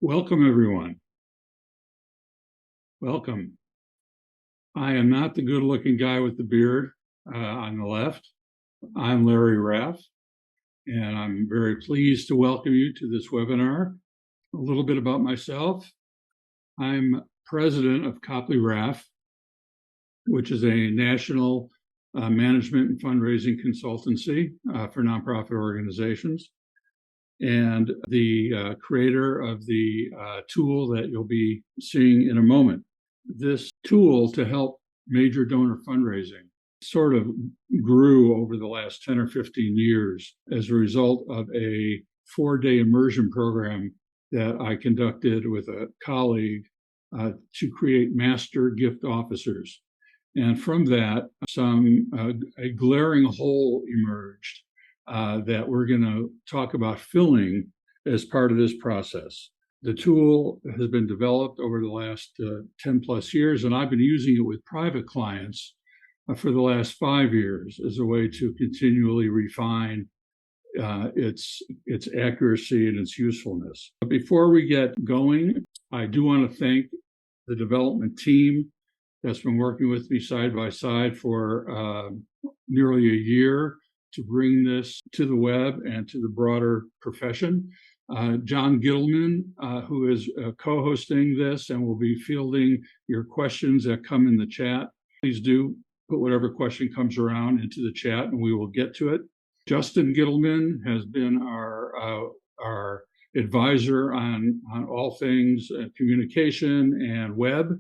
Welcome, everyone. Welcome. I am not the good-looking guy with the beard on the left. I'm Larry Raff, and I'm very pleased to welcome you to this webinar. A little bit about myself. I'm president of Copley Raff, which is a national management and fundraising consultancy for nonprofit organizations, and the creator of the tool that you'll be seeing in a moment. This tool to help major donor fundraising sort of grew over the last 10 or 15 years as a result of a 4-day immersion program that I conducted with a colleague to create master gift officers. And from that, a glaring hole emerged that we're going to talk about filling as part of this process. The tool has been developed over the last 10 plus years, and I've been using it with private clients for the last 5 years as a way to continually refine its accuracy and its usefulness. But before we get going, I do want to thank the development team that's been working with me side by side for nearly a year to bring this to the web and to the broader profession. John Gittleman, who is co-hosting this and will be fielding your questions that come in the chat. Please do put whatever question comes around into the chat and we will get to it. Justin Gittleman has been our advisor on all things communication and web.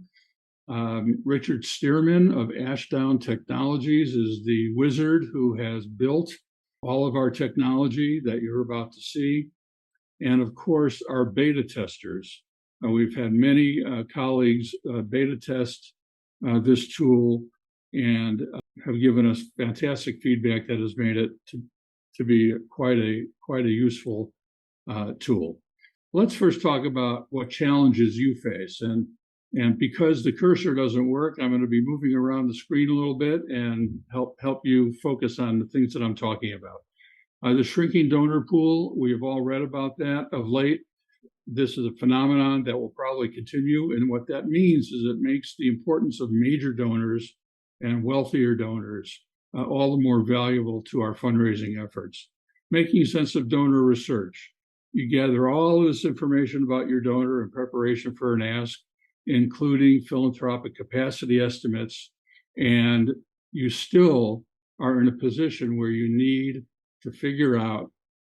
Richard Stearman of Ashdown Technologies is the wizard who has built all of our technology that you're about to see. And of course, our beta testers. We've had many colleagues beta test this tool and have given us fantastic feedback that has made it to be quite a useful tool. Let's first talk about what challenges you face. And because the cursor doesn't work, I'm going to be moving around the screen a little bit and help you focus on the things that I'm talking about. The shrinking donor pool, we have all read about that of late. This is a phenomenon that will probably continue. And what that means is it makes the importance of major donors and wealthier donors all the more valuable to our fundraising efforts. Making sense of donor research. You gather all of this information about your donor in preparation for an ask, including philanthropic capacity estimates, and you still are in a position where you need to figure out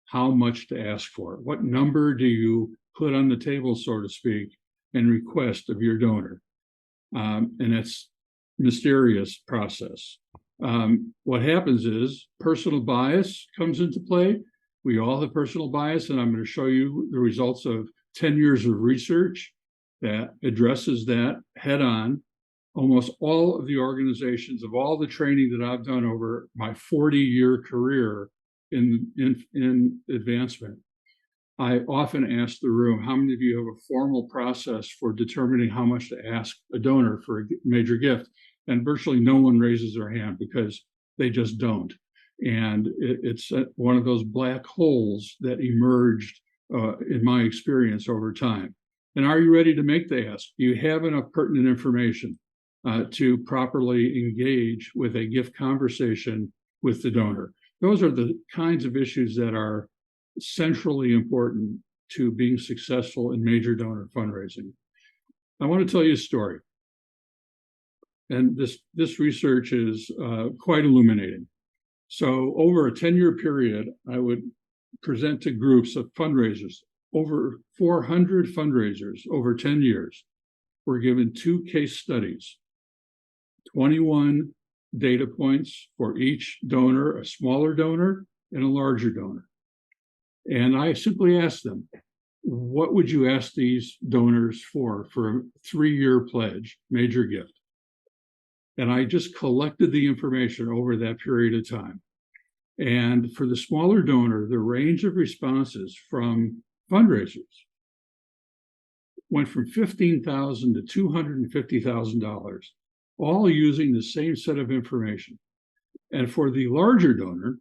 how much to ask for. What number do you put on the table, so to speak, and request of your donor? And it's a mysterious process. What happens is personal bias comes into play. We all have personal bias, and I'm going to show you the results of 10 years of research that addresses that head on. Almost all of the organizations, of all the training that I've done over my 40-year career in advancement, I often ask the room, how many of you have a formal process for determining how much to ask a donor for a major gift? And virtually no one raises their hand because they just don't. And it's one of those black holes that emerged in my experience over time. And are you ready to make the ask? Do you have enough pertinent information to properly engage with a gift conversation with the donor? Those are the kinds of issues that are centrally important to being successful in major donor fundraising. I want to tell you a story. And this research is quite illuminating. So over a 10-year period, I would present to groups of fundraisers. Over 400 fundraisers over 10 years were given 2 case studies, 21 data points for each donor, a smaller donor and a larger donor. And I simply asked them, what would you ask these donors for a 3-year pledge, major gift? And I just collected the information over that period of time. And for the smaller donor, the range of responses from fundraisers went from $15,000 to $250,000, all using the same set of information. And for the larger donor,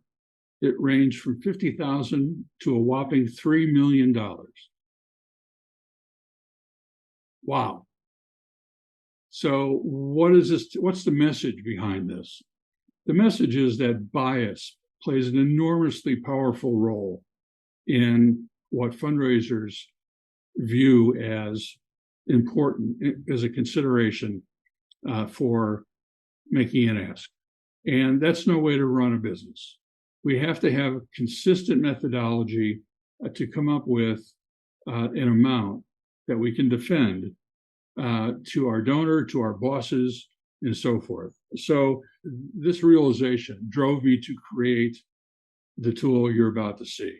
it ranged from $50,000 to a whopping $3 million. Wow. So what is this? What's the message behind this? The message is that bias plays an enormously powerful role in what fundraisers view as important as a consideration for making an ask. And that's no way to run a business. We have to have a consistent methodology to come up with an amount that we can defend to our donor, to our bosses, and so forth. So this realization drove me to create the tool you're about to see.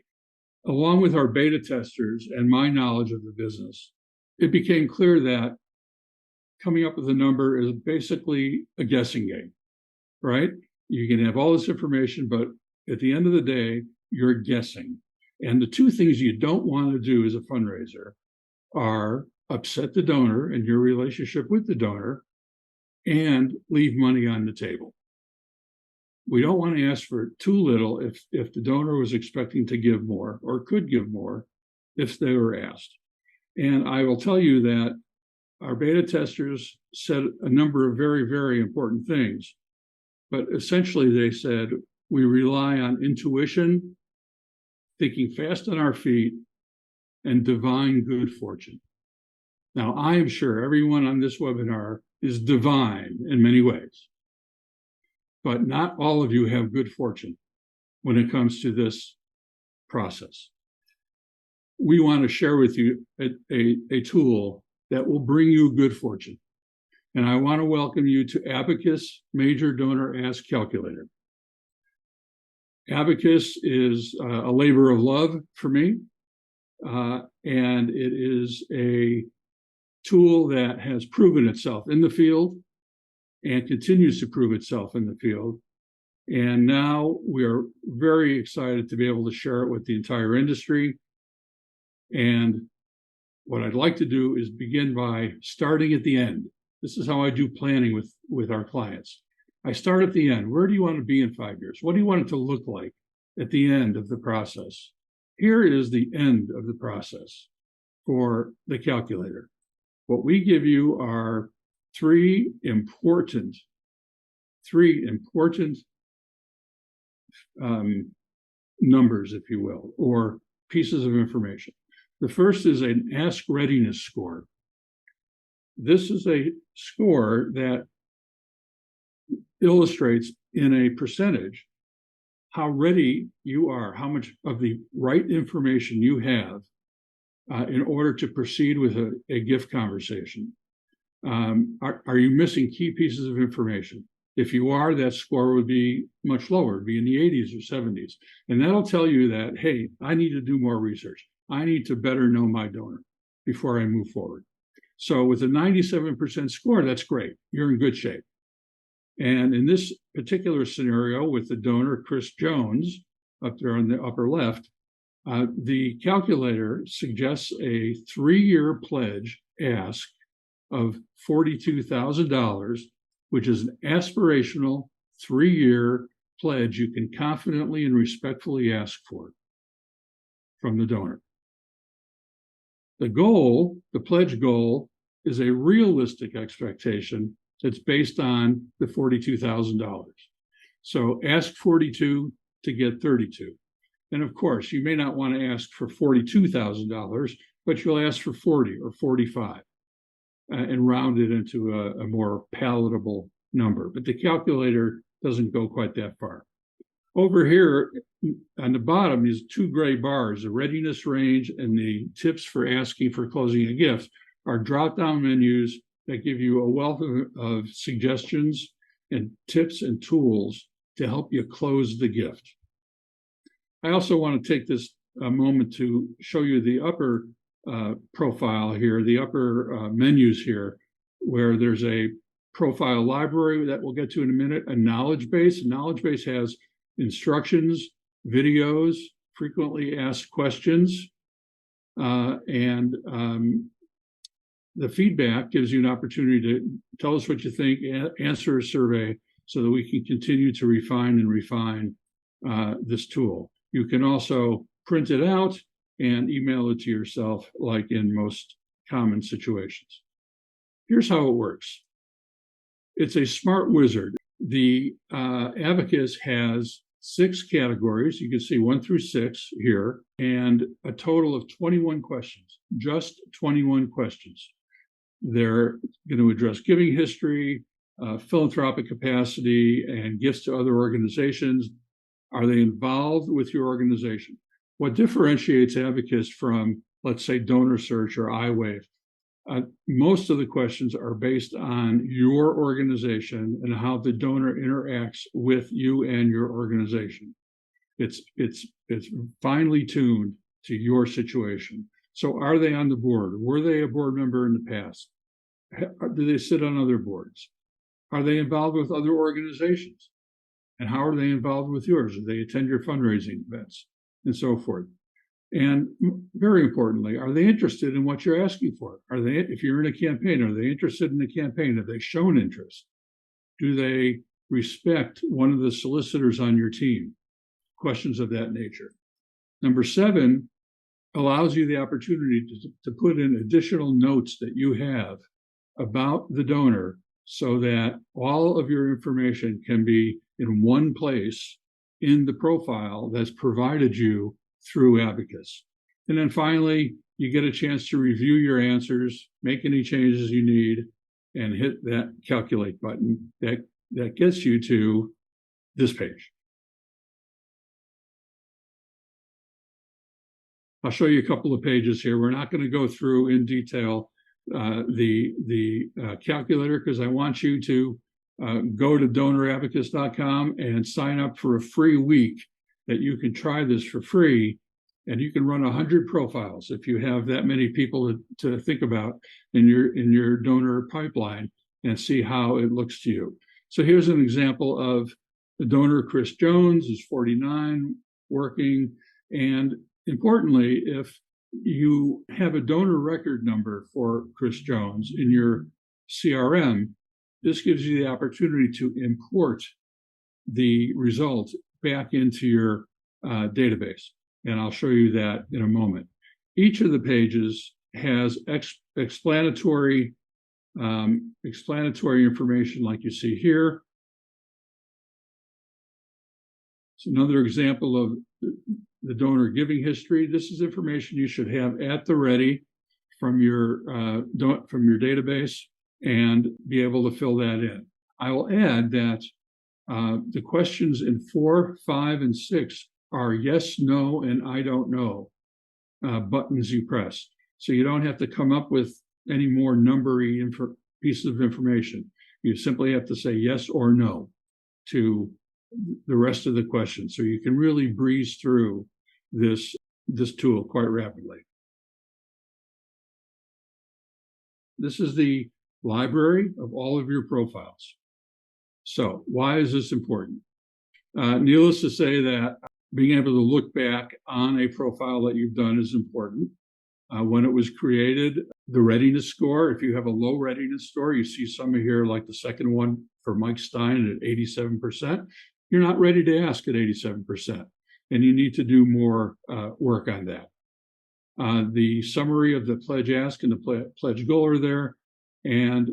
Along with our beta testers and my knowledge of the business, it became clear that coming up with a number is basically a guessing game, right? You can have all this information, but at the end of the day, you're guessing. And the two things you don't want to do as a fundraiser are upset the donor and your relationship with the donor and leave money on the table. We don't want to ask for too little if the donor was expecting to give more or could give more if they were asked. And I will tell you that our beta testers said a number of very, very important things. But essentially, they said we rely on intuition, thinking fast on our feet, and divine good fortune. Now, I am sure everyone on this webinar is divine in many ways, but not all of you have good fortune when it comes to this process. We want to share with you a tool that will bring you good fortune. And I want to welcome you to Abacus Major Donor Ask Calculator. Abacus is a labor of love for me, and it is a tool that has proven itself in the field and continues to prove itself in the field. And now we are very excited to be able to share it with the entire industry. And what I'd like to do is begin by starting at the end. This is how I do planning with our clients. I start at the end. Where do you want to be in 5 years? What do you want it to look like at the end of the process? Here is the end of the process for the calculator. What we give you are three important numbers, if you will, or pieces of information. The first is an Ask Readiness score. This is a score that illustrates in a percentage how ready you are, how much of the right information you have in order to proceed with a gift conversation. Are you missing key pieces of information? If you are, that score would be much lower, it'd be in the 80s or 70s. And that'll tell you that, hey, I need to do more research. I need to better know my donor before I move forward. So with a 97% score, that's great. You're in good shape. And in this particular scenario with the donor, Chris Jones, up there on the upper left, the calculator suggests a 3-year pledge ask of $42,000, which is an aspirational 3-year pledge you can confidently and respectfully ask for from the donor. The goal, the pledge goal, is a realistic expectation that's based on the $42,000. So ask 42 to get 32. And of course, you may not want to ask for $42,000, but you'll ask for 40 or 45 and round it into a more palatable number. But the calculator doesn't go quite that far. Over here on the bottom is 2 gray bars, the readiness range and the tips for asking for closing a gift are drop-down menus that give you a wealth of suggestions and tips and tools to help you close the gift. I also want to take this moment to show you the upper profile here, the upper menus here, where there's a profile library that we'll get to in a minute, a knowledge base. A knowledge base has instructions, videos, frequently asked questions, and the feedback gives you an opportunity to tell us what you think, answer a survey so that we can continue to refine this tool. You can also print it out and email it to yourself like in most common situations. Here's how it works. It's a smart wizard. The Abacus has 6 categories. You can see 1 through 6 here, and a total of 21 questions, just 21 questions. They're going to address giving history, philanthropic capacity, and gifts to other organizations. Are they involved with your organization? What differentiates Abacus from, let's say, Donor Search or iWave? Most of the questions are based on your organization and how the donor interacts with you and your organization. It's finely tuned to your situation. So are they on the board? Were they a board member in the past? Do they sit on other boards? Are they involved with other organizations? And how are they involved with yours? Do they attend your fundraising events and so forth? And very importantly, are they interested in what you're asking for? Are they, if you're in a campaign, are they interested in the campaign? Have they shown interest? Do they respect one of the solicitors on your team? Questions of that nature. Number 7 allows you the opportunity to put in additional notes that you have about the donor so that all of your information can be in one place in the profile that's provided you through Abacus. And then finally, you get a chance to review your answers, make any changes you need, and hit that calculate button that gets you to this page. I'll show you a couple of pages here. We're not going to go through in detail the calculator because I want you to go to donorabacus.com and sign up for a free week that you can try this for free, and you can run 100 profiles if you have that many people to think about in your donor pipeline and see how it looks to you. So here's an example of the donor. Chris Jones is 49, working, and importantly, if you have a donor record number for Chris Jones in your CRM, this gives you the opportunity to import the result back into your database. And I'll show you that in a moment. Each of the pages has explanatory information like you see here. It's another example of the donor giving history. This is information you should have at the ready from your database and be able to fill that in. I will add that the questions in 4, 5, and 6 are yes, no, and I don't know buttons you press. So you don't have to come up with any more numbery pieces of information. You simply have to say yes or no to the rest of the questions. So you can really breeze through this tool quite rapidly. This is the library of all of your profiles. So why is this important? Needless to say that being able to look back on a profile that you've done is important. When it was created, the readiness score, if you have a low readiness score, you see some here like the second one for Mike Stein at 87%. You're not ready to ask at 87%, and you need to do more work on that. The summary of the pledge ask and the pledge goal are there. And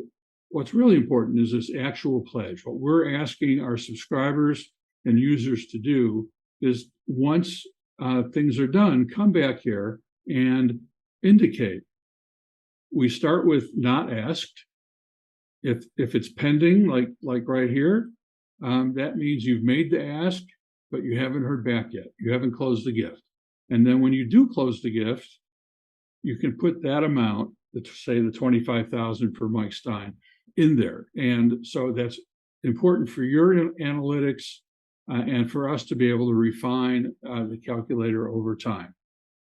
what's really important is this actual pledge. What we're asking our subscribers and users to do is once things are done, come back here and indicate. We start with not asked. If it's pending, like right here, that means you've made the ask, but you haven't heard back yet. You haven't closed the gift. And then when you do close the gift, you can put that amount, say the $25,000 for Mike Stein, in there. And so that's important for your analytics and for us to be able to refine the calculator over time.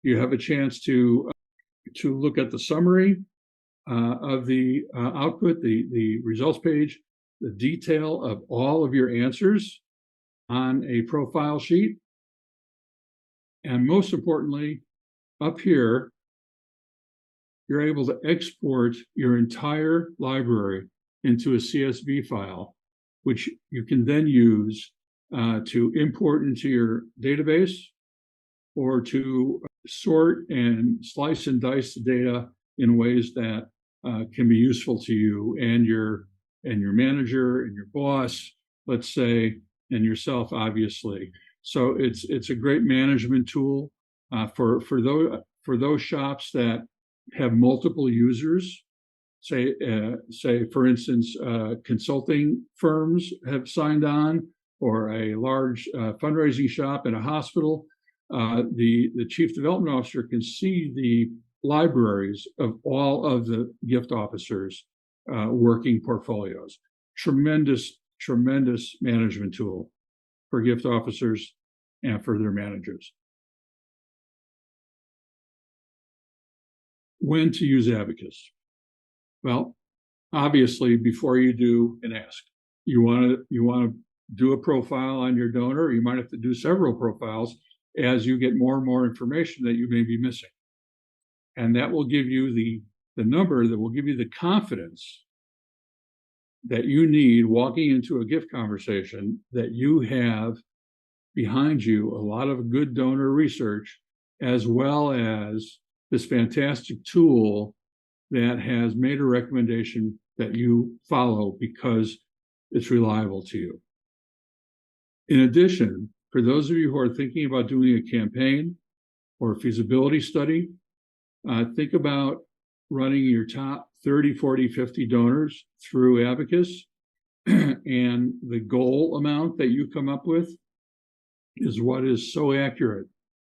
You have a chance to look at the summary of the output, the results page, the detail of all of your answers on a profile sheet. And most importantly, up here, you're able to export your entire library into a CSV file, which you can then use to import into your database or to sort and slice and dice the data in ways that can be useful to you and your manager and your boss, let's say, and yourself, obviously. So it's a great management tool for those shops that have multiple users. Say for instance, consulting firms have signed on, or a large fundraising shop in a hospital. The chief development officer can see the libraries of all of the gift officers' working portfolios. Tremendous management tool for gift officers and for their managers. When to use Abacus? Well, obviously, before you do an ask, you want to do a profile on your donor. You might have to do several profiles as you get more and more information that you may be missing. And that will give you the number that will give you the confidence that you need walking into a gift conversation, that you have behind you a lot of good donor research, as well as this fantastic tool that has made a recommendation that you follow because it's reliable to you. In addition, for those of you who are thinking about doing a campaign or a feasibility study, think about running your top 30, 40, 50 donors through Abacus, and the goal amount that you come up with is what is so accurate,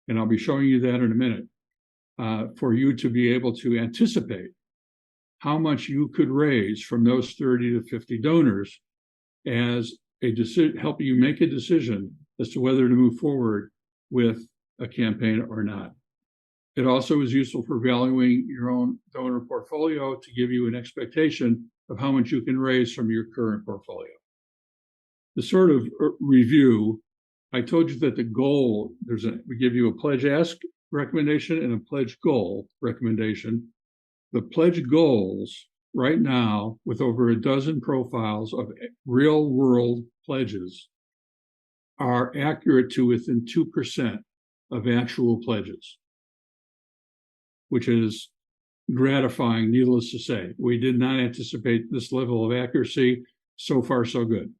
and I'll be showing you that in a minute, for you to be able to anticipate how much you could raise from those 30 to 50 donors as a decision, help you make a decision as to whether to move forward with a campaign or not. It also is useful for valuing your own donor portfolio to give you an expectation of how much you can raise from your current portfolio. The sort of review, I told you that the goal, we give you a pledge ask recommendation and a pledge goal recommendation. The pledge goals right now, with over a dozen profiles of real world pledges, are accurate to within 2% of actual pledges, which is gratifying, needless to say. We did not anticipate this level of accuracy. So far, so good.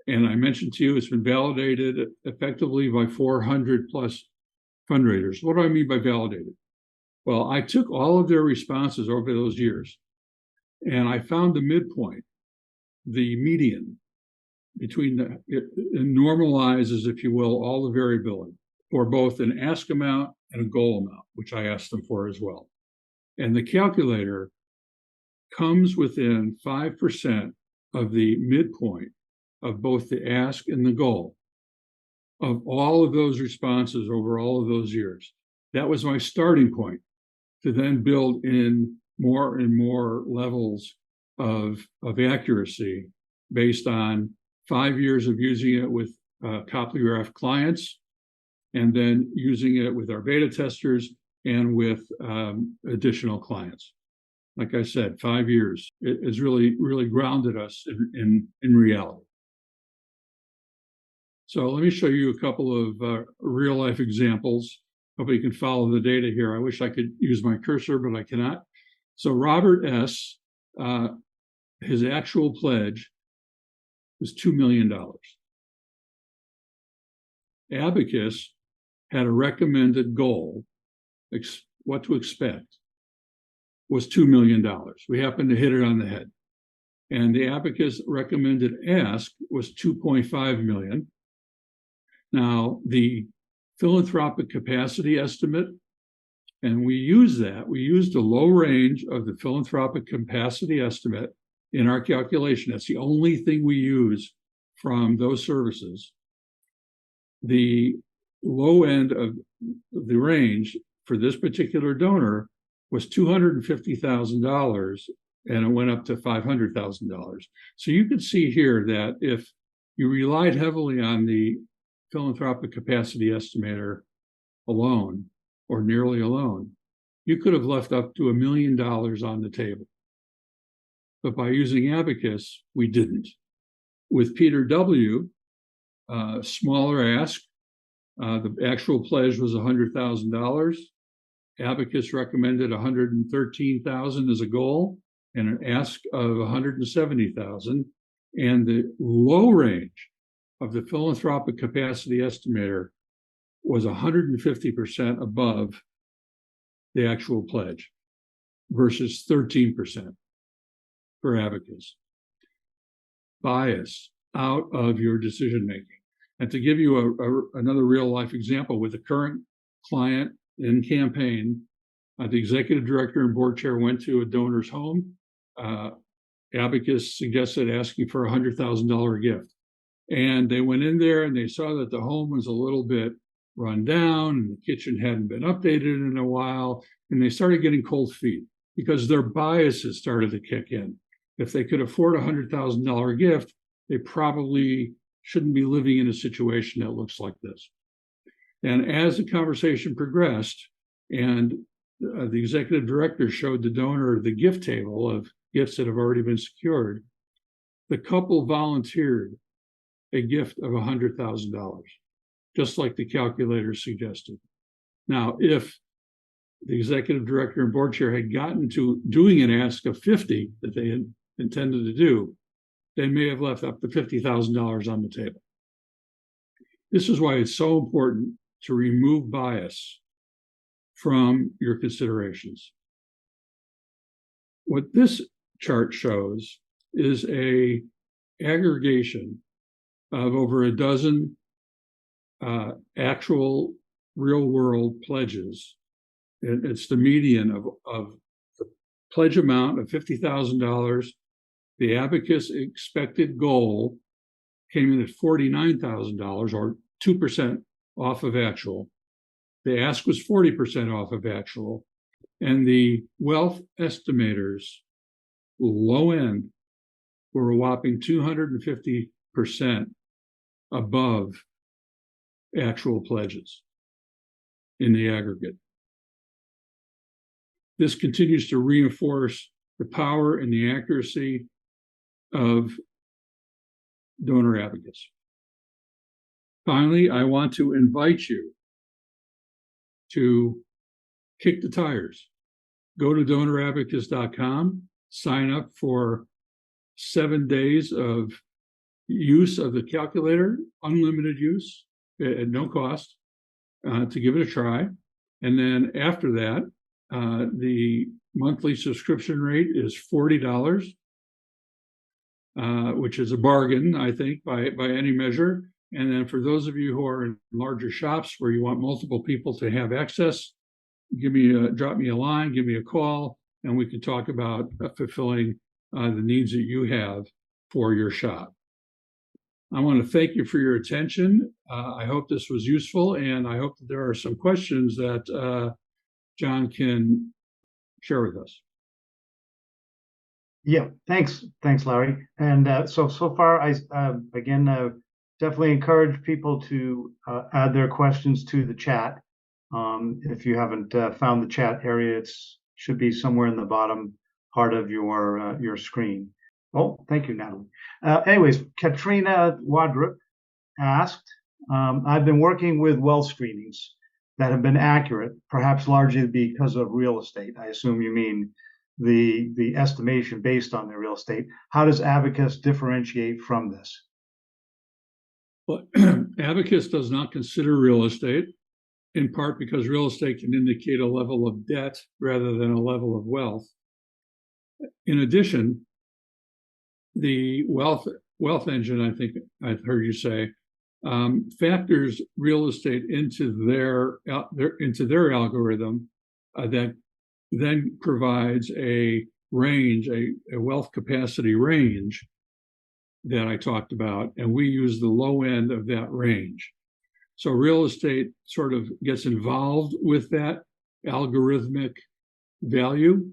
And I mentioned to you, it's been validated effectively by 400 plus fundraisers. What do I mean by validated? Well, I took all of their responses over those years, and I found the midpoint, the median between it normalizes, if you will, all the variability for both an ask amount and a goal amount, which I asked them for as well. And the calculator comes within 5% of the midpoint of both the ask and the goal of all of those responses over all of those years. That was my starting point to then build in more and more levels of accuracy based on 5 years of using it with Copygraph clients, and then using it with our beta testers and with additional clients. Like I said, 5 years. It has really grounded us in reality. So let me show you a couple of real life examples. Hope you can follow the data here. I wish I could use my cursor, but I cannot. So Robert S., his actual pledge was $2 million. Abacus had a recommended goal, what to expect, was $2 million. We happened to hit it on the head. And the Abacus recommended ask was 2.5 million. Now, the philanthropic capacity estimate, and we used a low range of the philanthropic capacity estimate in our calculation. That's the only thing we use from those services. The low end of the range for this particular donor was $250,000, and it went up to $500,000. So you can see here that if you relied heavily on the philanthropic capacity estimator alone, or nearly alone, you could have left up to $1 million on the table. But by using Abacus, we didn't. With Peter W., smaller ask, the actual pledge was $100,000. Abacus recommended 113,000 as a goal and an ask of 170,000. And the low range of the philanthropic capacity estimator was 150% above the actual pledge versus 13% for Abacus. Bias out of your decision making. And to give you another real life example with a current client in campaign, the executive director and board chair went to a donor's home. Abacus suggested asking for a $100,000 gift. And they went in there and they saw that the home was a little bit run down and the kitchen hadn't been updated in a while. And they started getting cold feet because their biases started to kick in. If they could afford a $100,000 gift, they probably shouldn't be living in a situation that looks like this. And as the conversation progressed and the executive director showed the donor the gift table of gifts that have already been secured, the couple volunteered a gift of $100,000, just like the calculator suggested. Now, if the executive director and board chair had gotten to doing an ask of 50 that they had intended to do, they may have left up to $50,000 on the table. This is why it's so important to remove bias from your considerations. What this chart shows is a aggregation of over a dozen actual real-world pledges. It's the median of the pledge amount of $50,000. The Abacus expected goal came in at $49,000, or 2% off of actual. The ask was 40% off of actual. And the wealth estimators, low end, were a whopping 250% above actual pledges in the aggregate. This continues to reinforce the power and the accuracy of donor Abacus. Finally, I want to invite you to kick the tires. Go to donorabacus.com, sign up for 7 days of use of the calculator, unlimited use at no cost, to give it a try. And then after that, the monthly subscription rate is $40, which is a bargain, I think, by any measure. And then for those of you who are in larger shops where you want multiple people to have access, drop me a line, give me a call, and we can talk about fulfilling the needs that you have for your shop. I want to thank you for your attention. I hope this was useful, and I hope that there are some questions that John can share with us. Yeah, thanks, Larry. And so far, I again definitely encourage people to add their questions to the chat. If you haven't found the chat area, it should be somewhere in the bottom part of your screen. Oh, thank you, Natalie. Anyways, Katrina Wadrup asked, I've been working with well screenings that have been accurate, perhaps largely because of real estate. I assume you mean the estimation based on the real estate. How does Abacus differentiate from this? Well, Abacus does not consider real estate, in part because real estate can indicate a level of debt rather than a level of wealth. In addition, the wealth engine, I think I've heard you say, factors real estate into their algorithm that then provides a range, a wealth capacity range that I talked about, and we use the low end of that range. So real estate sort of gets involved with that algorithmic value,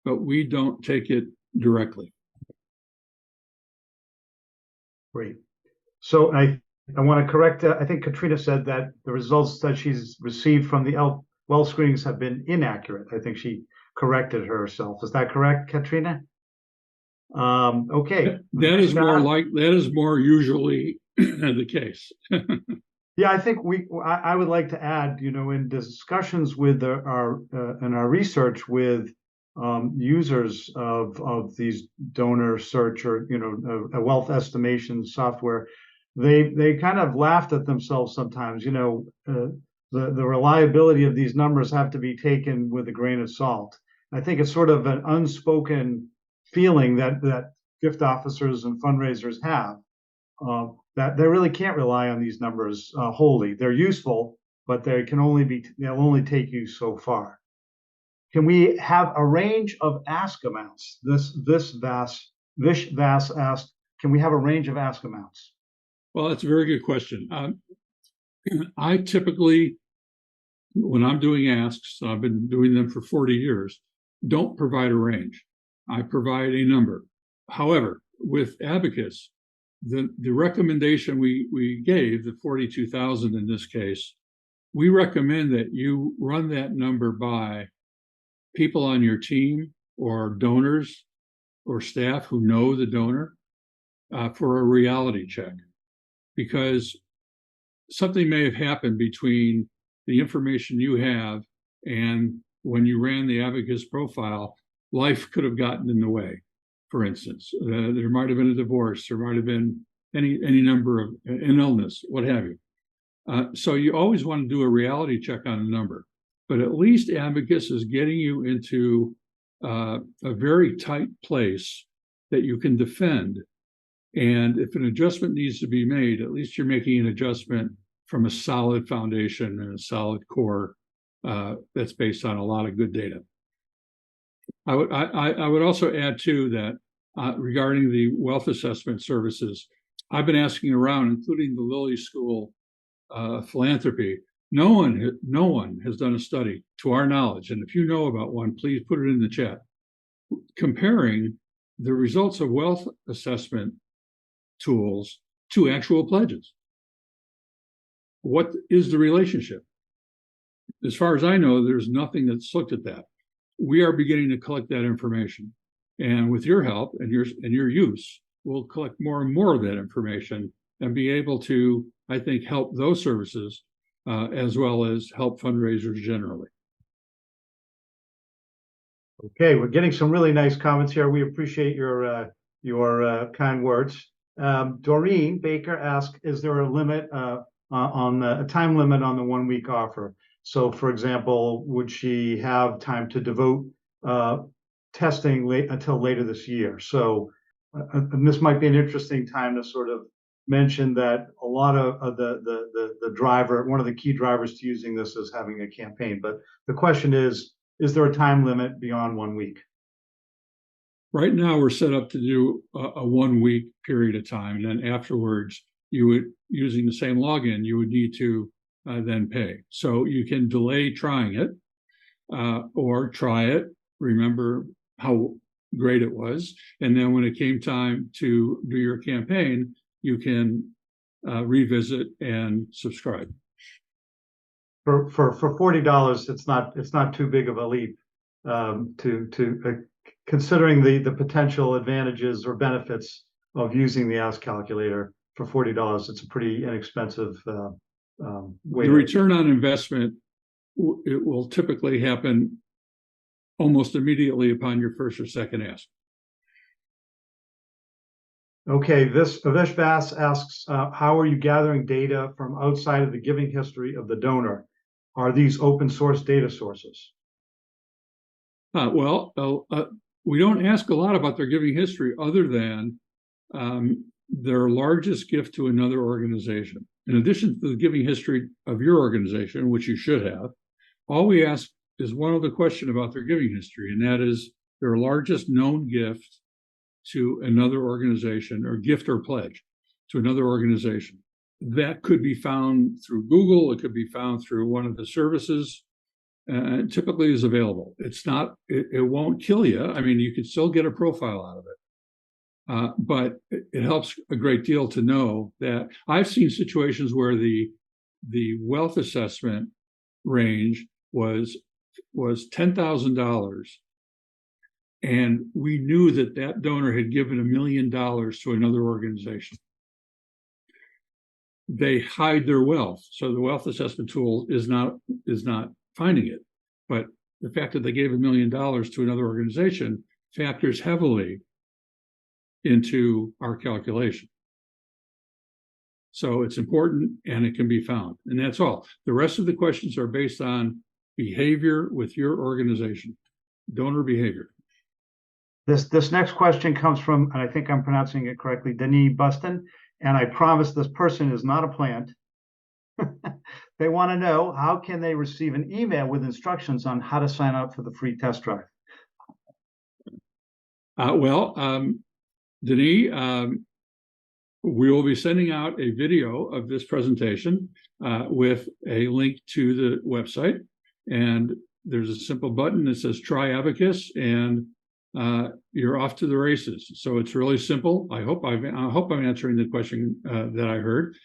but we don't take it directly. Great. So I want to correct, I think Katrina said that the results that she's received from the well screenings have been inaccurate. I think she corrected herself. Is that correct, Katrina? Okay. That is more usually the case. Yeah, I think I would like to add, in discussions with in our research with users of these donor search or, a wealth estimation software, they kind of laughed at themselves sometimes. The reliability of these numbers have to be taken with a grain of salt. I think it's sort of an unspoken feeling that gift officers and fundraisers have, that they really can't rely on these numbers wholly. They're useful, but they'll only take you so far. Can we have a range of ask amounts? Vish Vass asked, can we have a range of ask amounts? Well, that's a very good question. I typically, when I'm doing asks, I've been doing them for 40 years, don't provide a range. I provide a number. However, with Abacus, the recommendation we gave, the 42,000 in this case, we recommend that you run that number by people on your team or donors or staff who know the donor, for a reality check, because something may have happened between the information you have and when you ran the Abacus profile. Life could have gotten in the way. For instance, there might have been a divorce, there might have been any number of an illness, what have you. So you always want to do a reality check on a number, but at least Abacus is getting you into a very tight place that you can defend. And if an adjustment needs to be made, at least you're making an adjustment from a solid foundation and a solid core that's based on a lot of good data. I would also add too that regarding the wealth assessment services, I've been asking around, including the Lilly School philanthropy. No one has done a study, to our knowledge, and if you know about one, please put it in the chat, comparing the results of wealth assessment tools to actual pledges. What is the relationship? As far as I know, there's nothing that's looked at that. We are beginning to collect that information, and with your help and your use, we'll collect more and more of that information and be able to, I think, help those services as well as help fundraisers generally. Okay, we're getting some really nice comments here. We appreciate your kind words. Doreen Baker asked, "Is there a limit on a time limit on the 1 week offer? So, for example, would she have time to devote testing until later this year?" So, and this might be an interesting time to sort of mention that a lot of the driver, one of the key drivers to using this is having a campaign. But the question is there a time limit beyond 1 week? Right now, we're set up to do a 1 week period of time, and then afterwards, you would, using the same login, you would need to then pay. So you can delay trying it, or try it, remember how great it was, and then when it came time to do your campaign, you can revisit and subscribe. For $40, it's not too big of a leap, considering the potential advantages or benefits of using the Ask Calculator. For $40, it's a pretty inexpensive way. The return on investment, it will typically happen almost immediately upon your first or second ask. Okay, Vish Vass asks, how are you gathering data from outside of the giving history of the donor? Are these open source data sources? We don't ask a lot about their giving history other than their largest gift to another organization. In addition to the giving history of your organization, which you should have, all we ask is one other question about their giving history, and that is their largest known gift to another organization, or gift or pledge to another organization. That could be found through Google. It could be found through one of the services. Typically is available. It won't kill you. I mean, you can still get a profile out of it. But it helps a great deal to know that I've seen situations where the wealth assessment range was $10,000, and we knew that donor had given $1 million to another organization. they hide their wealth. So the wealth assessment tool is not finding it. But the fact that they gave $1 million to another organization factors heavily into our calculation. So it's important and it can be found. And that's all. The rest of the questions are based on behavior with your organization, donor behavior. This next question comes from, and I think I'm pronouncing it correctly, Denis Buston. And I promise this person is not a plant. They want to know, how can they receive an email with instructions on how to sign up for the free test drive? Denis, we will be sending out a video of this presentation with a link to the website. And there's a simple button that says try Abacus, and you're off to the races. So it's really simple. I hope I'm answering the question that I heard.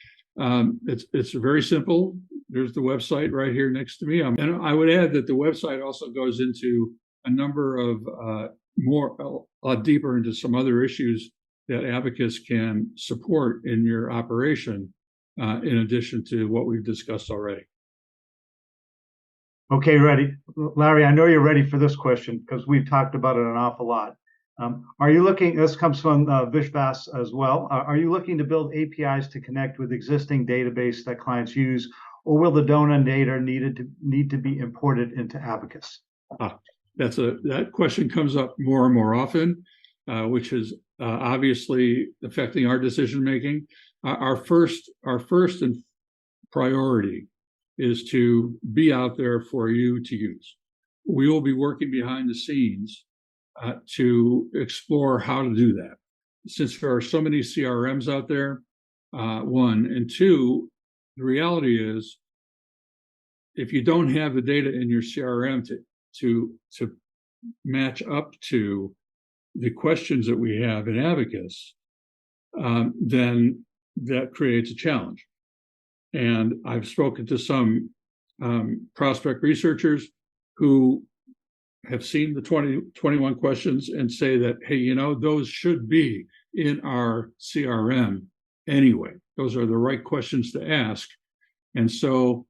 It's very simple. There's the website right here next to me. And I would add that the website also goes into a number of a lot deeper into some other issues that Abacus can support in your operation, in addition to what we've discussed already. Okay, ready. Larry, I know you're ready for this question because we've talked about it an awful lot. Are you looking, this comes from Vishvas as well, are you looking to build APIs to connect with existing database that clients use, or will the donor data need to be imported into Abacus? That question comes up more and more often, which is obviously affecting our decision making. Our first and priority is to be out there for you to use. We will be working behind the scenes to explore how to do that. Since there are so many CRMs out there, one, and two, the reality is, if you don't have the data in your CRM to match up to the questions that we have in Abacus, then that creates a challenge. And I've spoken to some prospect researchers who have seen the 21 questions and say that, hey, those should be in our CRM anyway. Those are the right questions to ask. And so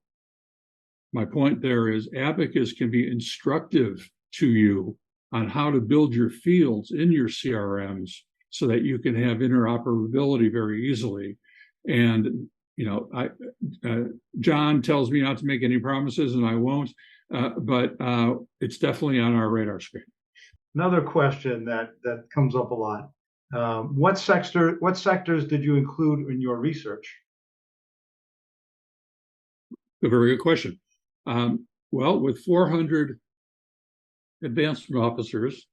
my point there is Abacus can be instructive to you on how to build your fields in your CRMs so that you can have interoperability very easily. And John tells me not to make any promises, and I won't, but it's definitely on our radar screen. Another question that comes up a lot. What sectors did you include in your research? A very good question. Well, with 400 advancement officers,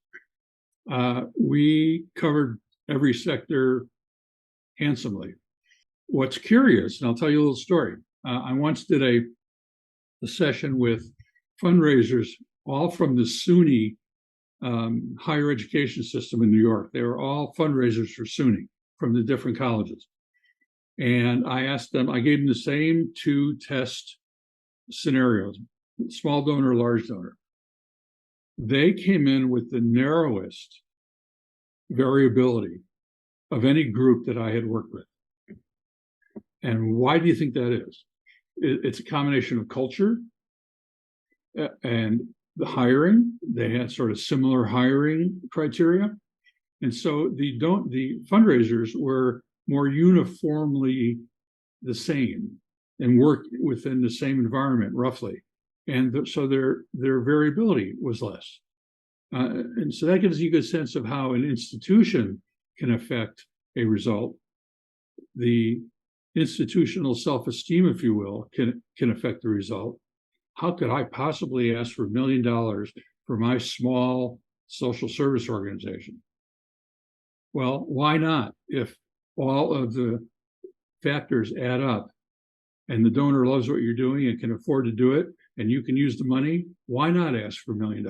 we covered every sector handsomely. What's curious, and I'll tell you a little story. I once did a session with fundraisers, all from the SUNY higher education system in New York. They were all fundraisers for SUNY from the different colleges. And I asked them, I gave them the same two test scenarios, small donor, large donor. They came in with the narrowest variability of any group that I had worked with. And why do you think that is? It's a combination of culture and the hiring. They had sort of similar hiring criteria. And so the fundraisers were more uniformly the same and worked within the same environment roughly. And so their variability was less. And so that gives you a good sense of how an institution can affect a result. The institutional self-esteem, if you will, can affect the result. How could I possibly ask for $1 million for my small social service organization? Well, why not? If all of the factors add up and the donor loves what you're doing and can afford to do it, and you can use the money, why not ask for $1 million?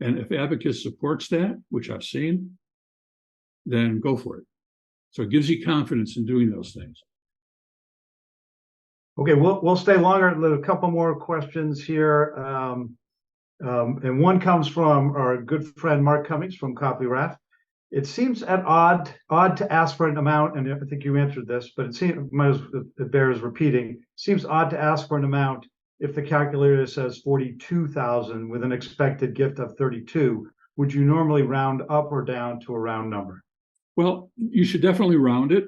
And if Abacus supports that, which I've seen, then go for it. So it gives you confidence in doing those things. Okay, we'll stay longer. A couple more questions here. And one comes from our good friend Mark Cummings from Copley Rath. It seems odd to ask for an amount, and I think you answered this, but it bears repeating. Seems odd to ask for an amount if the calculator says 42,000 with an expected gift of 32. Would you normally round up or down to a round number? Well, you should definitely round it.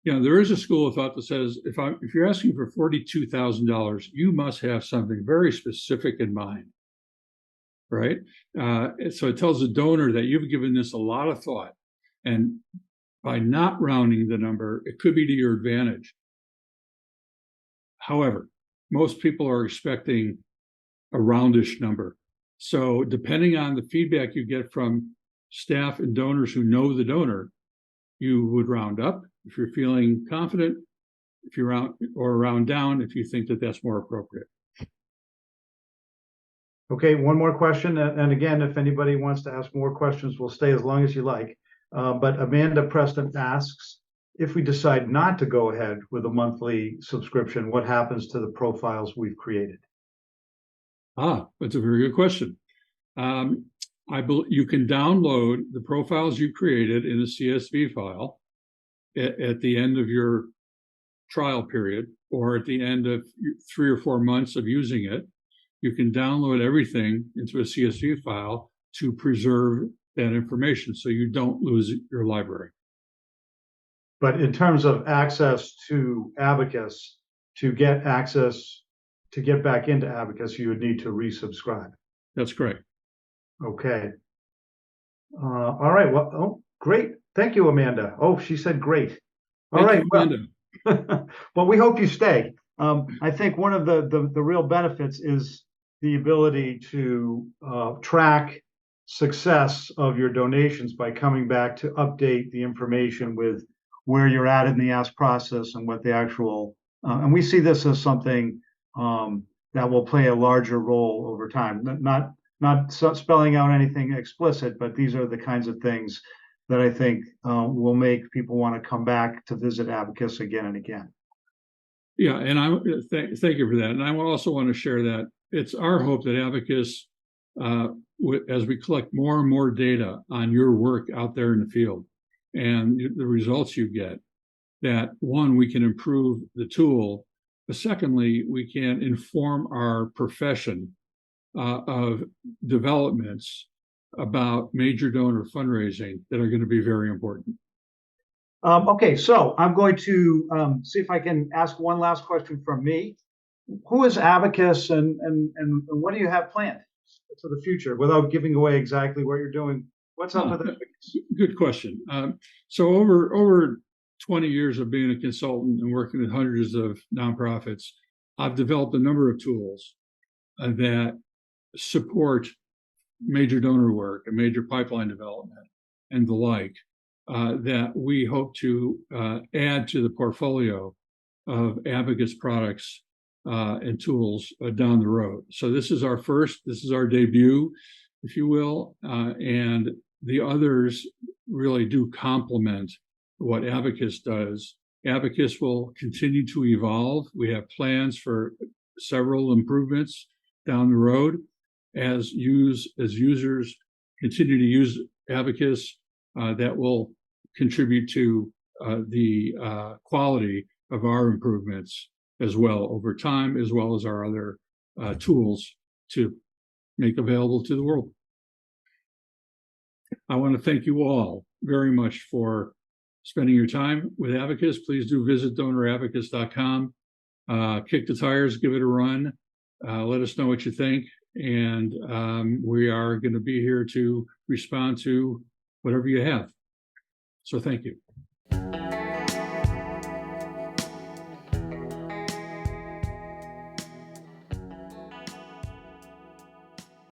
There is a school of thought that says if you're asking for $42,000, you must have something very specific in mind, right? So it tells the donor that you've given this a lot of thought, and by not rounding the number, it could be to your advantage. However, most people are expecting a roundish number. So depending on the feedback you get from staff and donors who know the donor, you would round up if you're feeling confident, if you round down if you think that that's more appropriate. Okay, one more question. And again, if anybody wants to ask more questions, we'll stay as long as you like. But Amanda Preston asks, if we decide not to go ahead with a monthly subscription, what happens to the profiles we've created? That's a very good question. You can download the profiles you created in a CSV file at the end of your trial period, or at the end of 3 or 4 months of using it. You can download everything into a CSV file to preserve that information so you don't lose your library. But in terms of access to Abacus, to get back into Abacus, you would need to resubscribe. That's correct. Okay. All right. Well, oh, great. Thank you, Amanda. Oh, she said great. All right. Amanda. Well, we hope you stay. I think one of the real benefits is the ability to track success of your donations by coming back to update the information with where you're at in the ask process and what the actual, and we see this as something that will play a larger role over time. Not spelling out anything explicit, but these are the kinds of things that I think will make people want to come back to visit Abacus again and again. Yeah, and thank you for that. And I also want to share that it's our hope that Abacus, as we collect more and more data on your work out there in the field and the results you get, that one, we can improve the tool, but secondly, we can inform our profession of developments about major donor fundraising that are going to be very important. Okay, so I'm going to see if I can ask one last question from me. Who is Abacus, and what do you have planned for the future without giving away exactly what you're doing? What's up with Abacus? Good question. So over 20 years of being a consultant and working with hundreds of nonprofits, I've developed a number of tools that support major donor work and major pipeline development and the like, that we hope to add to the portfolio of Abacus products and tools down the road. So this is our debut, if you will, and the others really do complement what Abacus does. Abacus will continue to evolve. We have plans for several improvements down the road as users continue to use Abacus, that will contribute to the quality of our improvements as well over time, as well as our other tools to make available to the world. I want to thank you all very much for spending your time with Abacus. Please do visit donorabacus.com, kick the tires, give it a run, let us know what you think. And we are going to be here to respond to whatever you have. So thank you.